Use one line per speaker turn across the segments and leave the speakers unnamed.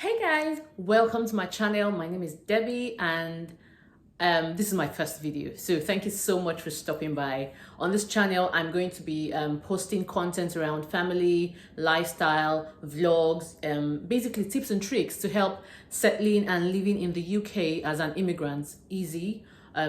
Hey guys, welcome to my channel. My name is Debbie and this is my first video. So thank you so much for stopping by. On this channel, I'm going to be posting content around family, lifestyle, vlogs, basically tips and tricks to help settling and living in the UK as an immigrant easy,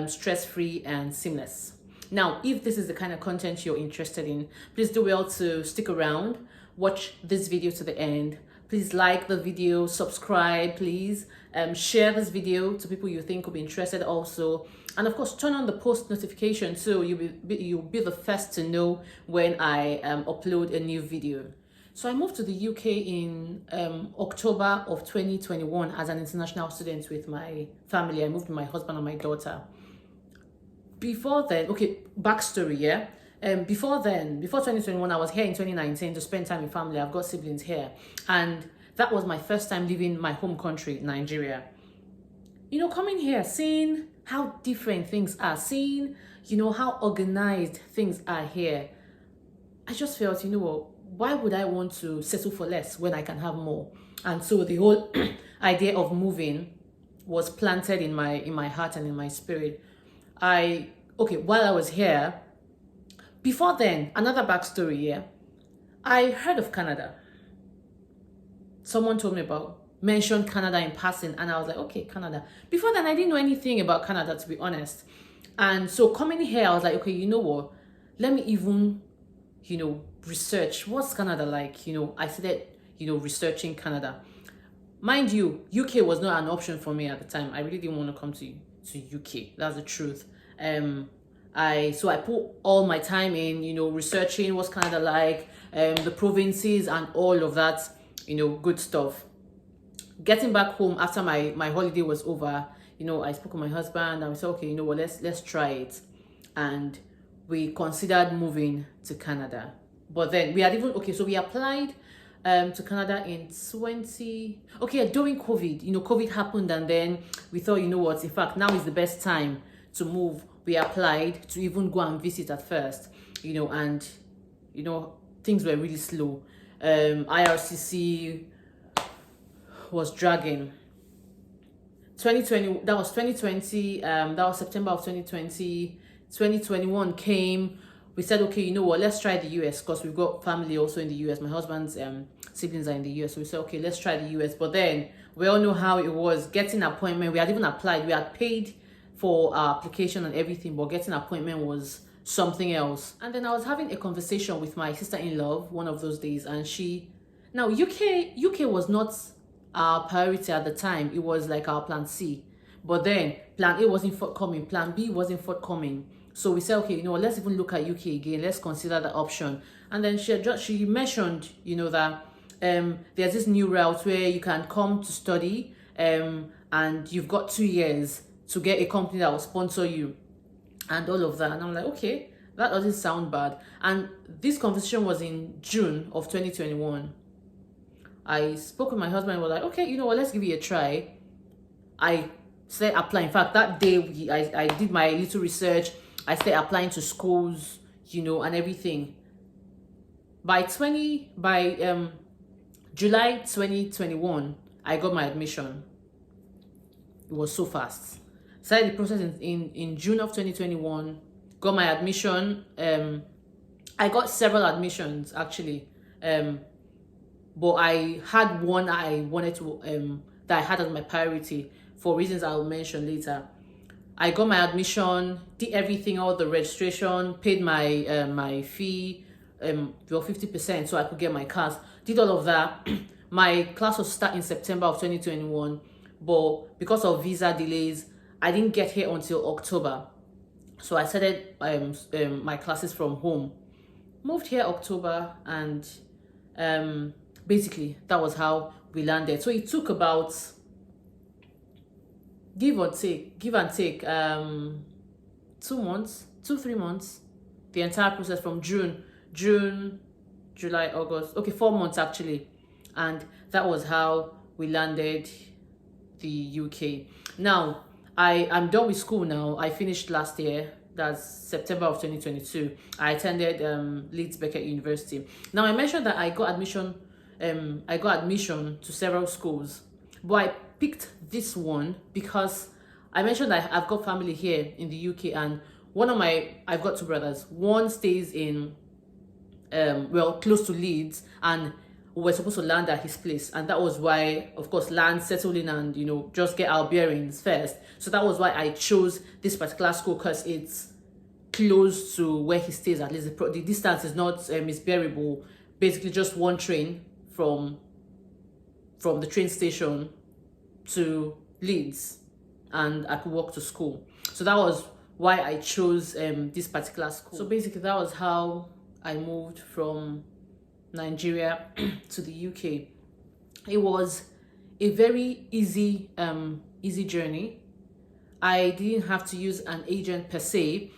stress-free and seamless. Now, if this is the kind of content you're interested in, please do well to stick around, watch this video to the end. Please like the video, subscribe, please. Share this video to people you think will be interested also. And of course, turn on the post notification so you'll be the first to know when I upload a new video. So I moved to the UK in October of 2021 as an international student with my family. I moved with my husband and my daughter. Before then, okay, backstory, yeah? Before 2021, I was here in 2019 to spend time with family. I've got siblings here. And that was my first time leaving my home country, Nigeria. You know, coming here, seeing how different things are, seeing, how organized things are here. I just felt, why would I want to settle for less when I can have more? And so the whole idea of moving was planted in my heart and in my spirit. While I was here, before then, another backstory here. I heard of Canada. Someone told me mentioned Canada in passing, and I was like, okay, Canada. Before then, I didn't know anything about Canada, to be honest. And so coming here, I was like, okay, you know what? Let me even, research what's Canada like. I started, researching Canada. Mind you, UK was not an option for me at the time. I really didn't want to come to UK. That's the truth. I put all my time in, researching what's Canada like, the provinces and all of that, good stuff. Getting back home after my holiday was over, I spoke with my husband and we said, okay, let's try it. And we considered moving to Canada. But then we applied to Canada in during COVID. COVID happened and then we thought, in fact, now is the best time to move. We applied to even go and visit at first, and things were really slow. IRCC was dragging. 2020, that was 2020, that was September of 2020. 2021 came. We said, okay, let's try the US because we've got family also in the US. My husband's siblings are in the US. So we said, okay, let's try the US. But then we all know how it was getting an appointment. We had even applied. We had paid for our application and everything, but getting an appointment was something else. And then I was having a conversation with my sister-in-law one of those days, and UK was not our priority at the time. It was like our plan C. But then plan A wasn't forthcoming, plan B wasn't forthcoming. So we said, okay, let's even look at UK again. Let's consider the option. And then she mentioned, that there's this new route where you can come to study and you've got 2 years to get a company that will sponsor you and all of that. And I'm like, okay, that doesn't sound bad. And this conversation was in June of 2021. I spoke with my husband and was like, okay, let's give it a try. I started applying. In fact, that day I did my little research. I started applying to schools, and everything. By July 2021, I got my admission. It was so fast. Started the process in June of 2021, got my admission. I got several admissions actually, but I had one I wanted to that I had as my priority for reasons I'll mention later. I got my admission, did everything, all the registration, paid my fee, 50% so I could get my class. Did all of that. My class was start in September of 2021, but because of visa delays, I didn't get here until October. So I started my classes from home. Moved here October, and basically that was how we landed. So it took about give and take 2 months, 3 months, the entire process from June, July, August, 4 months actually. And that was how we landed the UK. Now I'm done with school now. I finished last year. That's September of 2022. I attended Leeds Beckett University. Now I mentioned that I got admission to several schools. But I picked this one because I mentioned I've got family here in the UK, and I've got two brothers. One stays in close to Leeds, and we were supposed to land at his place, and that was why, of course, land, settle in, and just get our bearings first. So that was why I chose this particular school, because it's close to where he stays. At least the distance is not is bearable. Basically, just one train from the train station to Leeds, and I could walk to school. So that was why I chose this particular school. So basically, that was how I moved from Nigeria to the UK. It was a very easy journey. I didn't have to use an agent per se.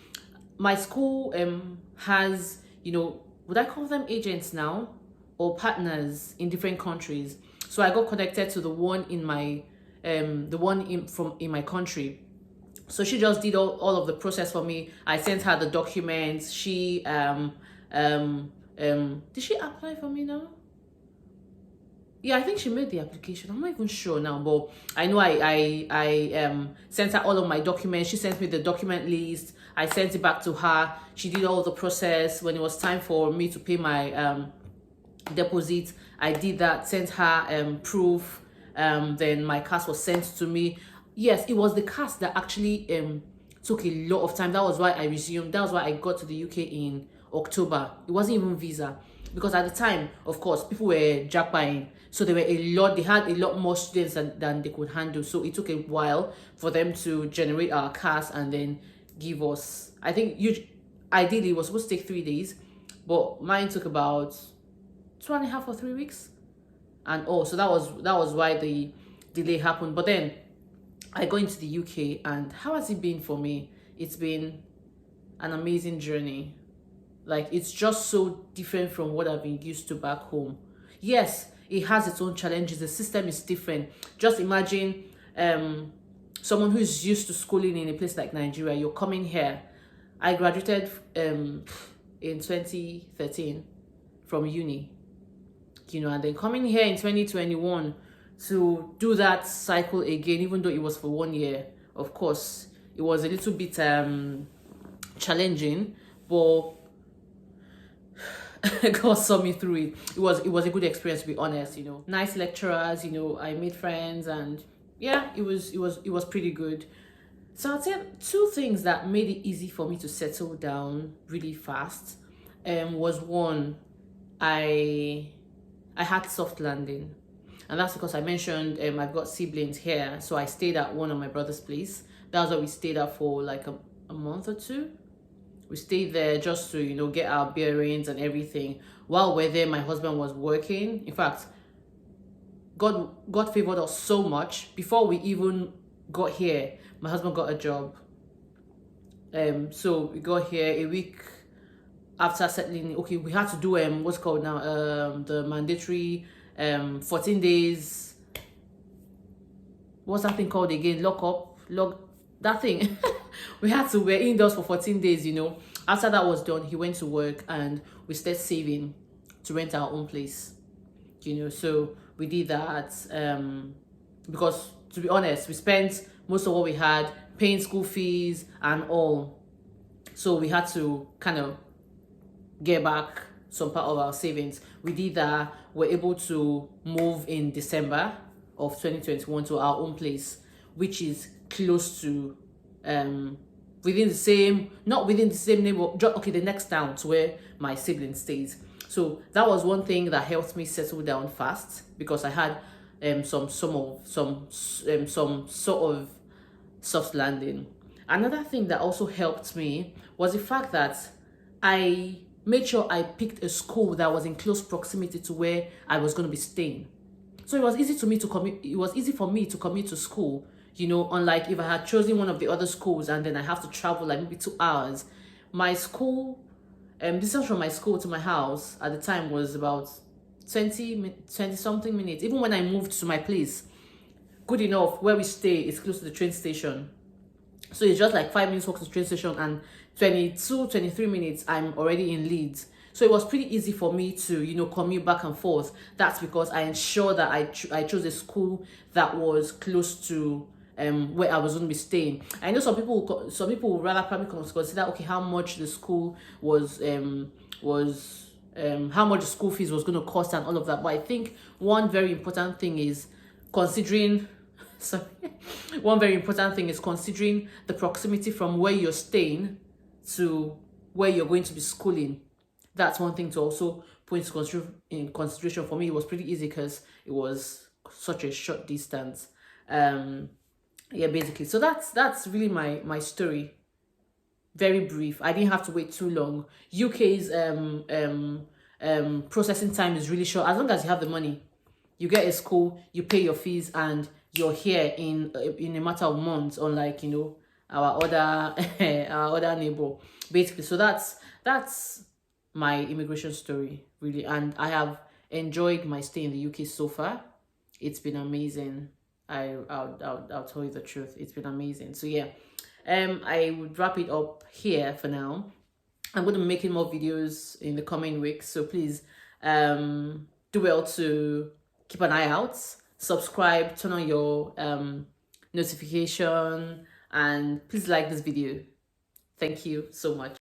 My school has, would I call them agents now, or partners in different countries? So I got connected to the one in my in my country. So she just did all of the process for me. I sent her the documents. She did she apply for me now? Yeah, I think she made the application. I'm not even sure now, but I know I sent her all of my documents. She sent me the document list. I sent it back to her. She did all the process. When it was time for me to pay my deposit, I did that, sent her proof. Then my cast was sent to me. Yes, it was the cast that actually took a lot of time. That was why I resumed. That was why I got to the UK in October. It wasn't even visa, because at the time, of course, people were jackpotting. So they had a lot more students than they could handle. So it took a while for them to generate our cast and then give us, I think ideally it was supposed to take 3 days, but mine took about 2.5 or 3 weeks. And so that was why the delay happened. But then I go into the UK, and how has it been for me? It's been an amazing journey. Like, it's just so different from what I've been used to back home. Yes, it has its own challenges. The system is different. Just imagine someone who's used to schooling in a place like Nigeria. You're coming here. I graduated in 2013 from uni, and then coming here in 2021 to do that cycle again, even though it was for 1 year. Of course, it was a little bit challenging, but God saw me through it. It was a good experience, to be honest. Nice lecturers. I made friends, and yeah, it was pretty good. So I'd say 2 things that made it easy for me to settle down really fast. Was one, I had soft landing, and that's because I mentioned I've got siblings here, so I stayed at one of my brother's place. That was what we stayed at for like a month or 2. We stayed there just to, get our bearings and everything. While we're there, my husband was working. In fact, God favored us so much. Before we even got here, my husband got a job. So we got here a week after settling. Okay, we had to do what's called now the mandatory 14 days. What's that thing called again? That thing. We had to, we're indoors for 14 days, After that was done, he went to work, and we started saving to rent our own place, So we did that because, to be honest, we spent most of what we had paying school fees and all. So we had to kind of get back some part of our savings. We did that. We're able to move in December of 2021 to our own place, which is close to not within the same neighborhood, okay, the next town to where my sibling stays. So that was one thing that helped me settle down fast, because I had some sort of soft landing. Another thing that also helped me was the fact that I made sure I picked a school that was in close proximity to where I was going to be staying. So it was easy for me to commute to school. Unlike if I had chosen one of the other schools and then I have to travel like maybe 2 hours. My school, distance from my school to my house at the time was about 20 something minutes. Even when I moved to my place, good enough, where we stay is close to the train station. So it's just like 5 minutes walk to the train station, and 23 minutes I'm already in Leeds. So it was pretty easy for me to, commute back and forth. That's because I ensured that I chose a school that was close to where I was going to be staying. I know some people would rather probably consider, okay, how much the school was how much the school fees was going to cost and all of that. But I think one very important thing is considering sorry one very important thing is considering the proximity from where you're staying to where you're going to be schooling. That's one thing to also put in consideration. For me, it was pretty easy because it was such a short distance. Yeah, basically. So that's really my story. Very brief. I didn't have to wait too long. UK's processing time is really short. As long as you have the money, you get a school, you pay your fees, and you're here in a matter of months. Unlike our other our other neighbor, basically. So that's my immigration story, really, and I have enjoyed my stay in the UK so far. It's been amazing. I'll tell you the truth. It's been amazing. So yeah, I would wrap it up here for now. I'm going to be making more videos in the coming weeks, so please do well to keep an eye out, subscribe, turn on your notification, and please like this video. Thank you so much.